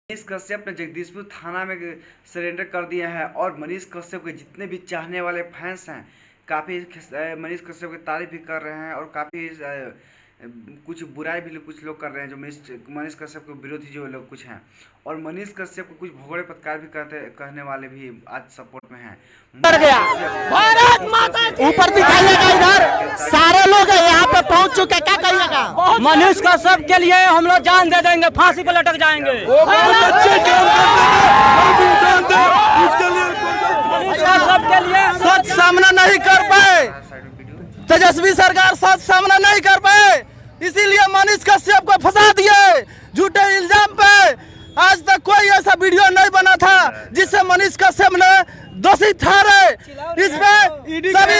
मनीष कश्यप ने जगदीशपुर थाना में सरेंडर कर दिया है और मनीष कश्यप के जितने भी चाहने वाले फैंस हैं काफ़ी मनीष कश्यप की तारीफ भी कर रहे हैं और काफ़ी कुछ बुराई भी कुछ लोग कर रहे हैं जो मनीष कश्यप के विरोधी जो लोग कुछ हैं और मनीष कश्यप को कुछ भगोड़े पत्रकार भी कहने वाले भी आज सपोर्ट में हैं। भारत माता ऊपर दिखाइएगा, इधर सारे लोग यहाँ पे पहुँच चुके, क्या कहिएगा? मनीष कश्यप के लिए हम लोग जान दे देंगे, फांसी पे लटक जाएंगे। सबके लिए सच सामना नहीं कर पाए, तेजस्वी सरकार सच सामना नहीं कर पाए, इसीलिए मनीष कश्यप को फंसा दिए झूठे इल्जाम पे। आज तक कोई ऐसा वीडियो नहीं बना था जिससे मनीष कश्यप ने दोषी ठहरे। इसमें सभी